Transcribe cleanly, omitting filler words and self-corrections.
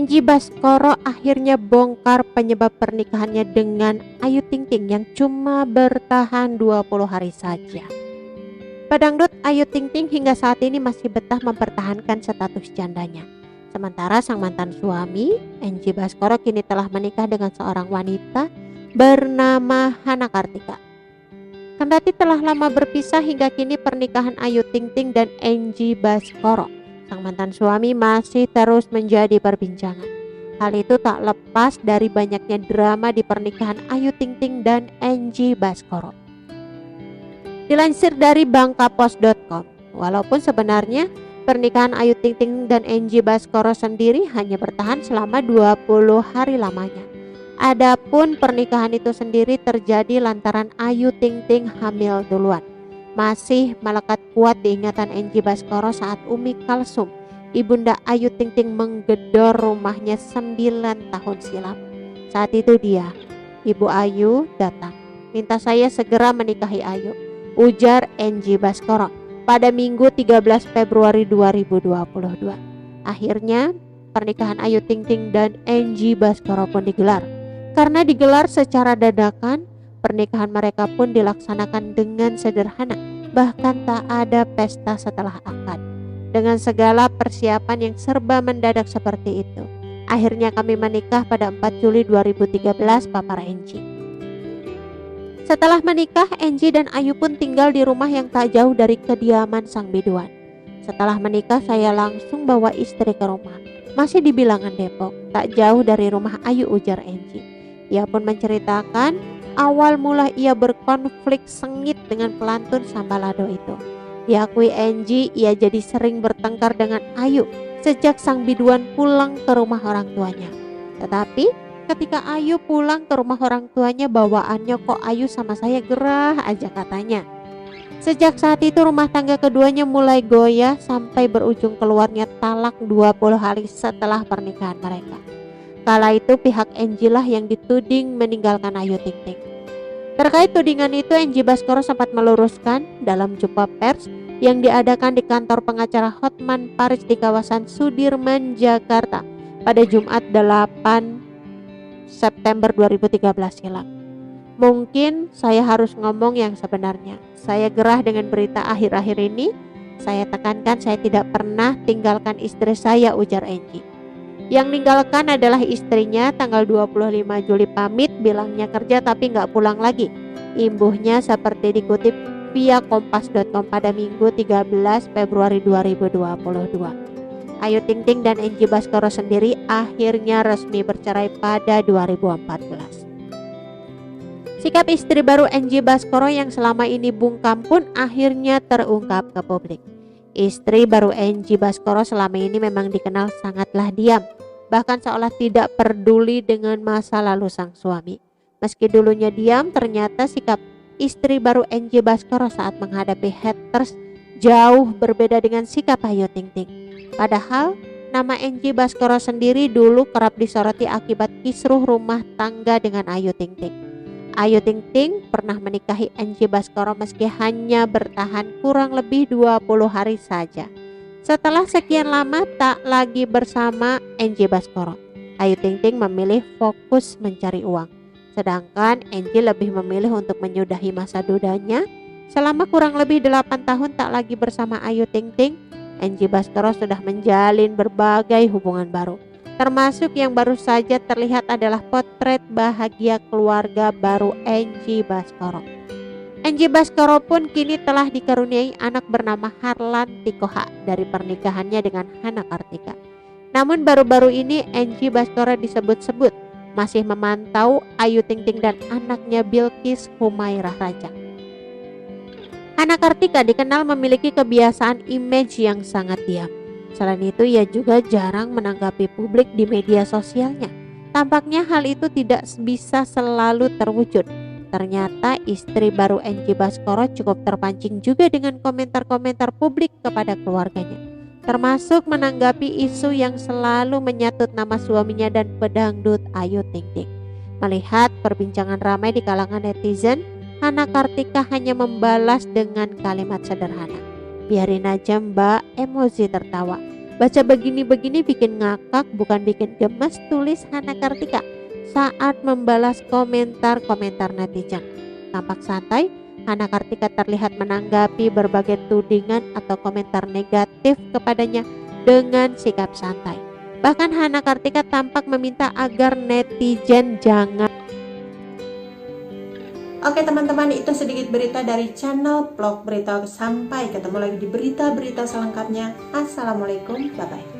Angie Baskoro akhirnya bongkar penyebab pernikahannya dengan Ayu Ting Ting yang cuma bertahan 20 hari saja. Pedangdut Ayu Ting Ting hingga saat ini masih betah mempertahankan status jandanya. Sementara sang mantan suami, Angie Baskoro, kini telah menikah dengan seorang wanita bernama Hana Kartika. Kendati telah lama berpisah, hingga kini pernikahan Ayu Ting Ting dan Angie Baskoro, sang mantan suami, masih terus menjadi perbincangan. Hal itu tak lepas dari banyaknya drama di pernikahan Ayu Ting Ting dan Angie Baskoro. Dilansir dari bangkapos.com, walaupun sebenarnya pernikahan Ayu Ting Ting dan Angie Baskoro sendiri hanya bertahan selama 20 hari lamanya. Adapun pernikahan itu sendiri terjadi lantaran Ayu Ting Ting hamil duluan. Masih melekat kuat diingatan Angie Baskoro saat Umi Kalsum, ibunda Ayu Ting Ting, menggedor rumahnya 9 tahun silam. Saat itu dia, Ibu Ayu, datang, minta saya segera menikahi Ayu, ujar Angie Baskoro pada Minggu 13 Februari 2022. Akhirnya pernikahan Ayu Ting Ting dan Angie Baskoro pun digelar. Karena digelar secara dadakan, pernikahan mereka pun dilaksanakan dengan sederhana, bahkan tak ada pesta setelah akad. Dengan segala persiapan yang serba mendadak seperti itu, akhirnya kami menikah pada 4 Juli 2013, papar Angie. Setelah menikah, Angie dan Ayu pun tinggal di rumah yang tak jauh dari kediaman sang biduan. Setelah menikah, saya langsung bawa istri ke rumah. Masih di Bilangan, Depok, tak jauh dari rumah Ayu, ujar Angie. Ia pun menceritakan awal mula ia berkonflik sengit dengan pelantun Sambalado itu. Diakui Angie, ia jadi sering bertengkar dengan Ayu sejak sang biduan pulang ke rumah orang tuanya. Tetapi ketika Ayu pulang ke rumah orang tuanya, bawaannya kok Ayu sama saya gerah aja, katanya. Sejak saat itu rumah tangga keduanya mulai goyah sampai berujung keluarnya talak 20 hari setelah pernikahan mereka. Kala itu pihak Angie lah yang dituding meninggalkan Ayu Ting Ting. Terkait tudingan itu, Angie Baskoro sempat meluruskan dalam jumpa pers yang diadakan di kantor pengacara Hotman Paris di kawasan Sudirman, Jakarta pada Jumat 8 September 2013 silam. Mungkin saya harus ngomong yang sebenarnya. Saya gerah dengan berita akhir-akhir ini. Saya tekankan saya tidak pernah tinggalkan istri saya, ujar Angie. Yang ninggalkan adalah istrinya. Tanggal 25 Juli pamit, bilangnya kerja tapi gak pulang lagi. Imbuhnya seperti dikutip via kompas.com pada Minggu 13 Februari 2022. Ayu Ting Ting dan Angie Baskoro sendiri akhirnya resmi bercerai pada 2014. Sikap istri baru Angie Baskoro yang selama ini bungkam pun akhirnya terungkap ke publik. Istri baru Angie Baskoro selama ini memang dikenal sangatlah diam, bahkan seolah tidak peduli dengan masa lalu sang suami. Meski dulunya diam, ternyata sikap istri baru Angie Baskoro saat menghadapi haters jauh berbeda dengan sikap Ayu Ting Ting. Padahal nama Angie Baskoro sendiri dulu kerap disoroti akibat kisruh rumah tangga dengan Ayu Ting Ting. Ayu Ting Ting pernah menikahi Angie Baskoro meski hanya bertahan kurang lebih 20 hari saja. Setelah sekian lama tak lagi bersama Angie Baskoro, Ayu Ting Ting memilih fokus mencari uang. Sedangkan Angie lebih memilih untuk menyudahi masa dudanya. Selama kurang lebih 8 tahun tak lagi bersama Ayu Ting Ting, Angie Baskoro sudah menjalin berbagai hubungan baru. Termasuk yang baru saja terlihat adalah potret bahagia keluarga baru Angie Baskoro. Angie Baskoro pun kini telah dikaruniai anak bernama Harlan Tikoha dari pernikahannya dengan Hana Kartika. Namun baru-baru ini Angie Baskoro disebut-sebut masih memantau Ayu Ting Ting dan anaknya Bilqis Humairah Raja. Hana Kartika dikenal memiliki kebiasaan image yang sangat diam. Selain itu, ia juga jarang menanggapi publik di media sosialnya. Tampaknya hal itu tidak bisa selalu terwujud. Ternyata istri baru Angie Baskoro cukup terpancing juga dengan komentar-komentar publik kepada keluarganya, termasuk menanggapi isu yang selalu menyatut nama suaminya dan pedangdut Ayu Ting Ting. Melihat perbincangan ramai di kalangan netizen, Hana Kartika hanya membalas dengan kalimat sederhana, "Biarin aja mbak," emoji tertawa. Baca begini-begini bikin ngakak bukan bikin gemes, tulis Hana Kartika saat membalas komentar-komentar netizen. Tampak santai, Hana Kartika terlihat menanggapi berbagai tudingan atau komentar negatif kepadanya dengan sikap santai. Bahkan Hana Kartika tampak meminta agar netizen jangan. Oke teman-teman, itu sedikit berita dari channel Vlog Berita. Sampai ketemu lagi di berita-berita selengkapnya. Assalamualaikum, bye-bye.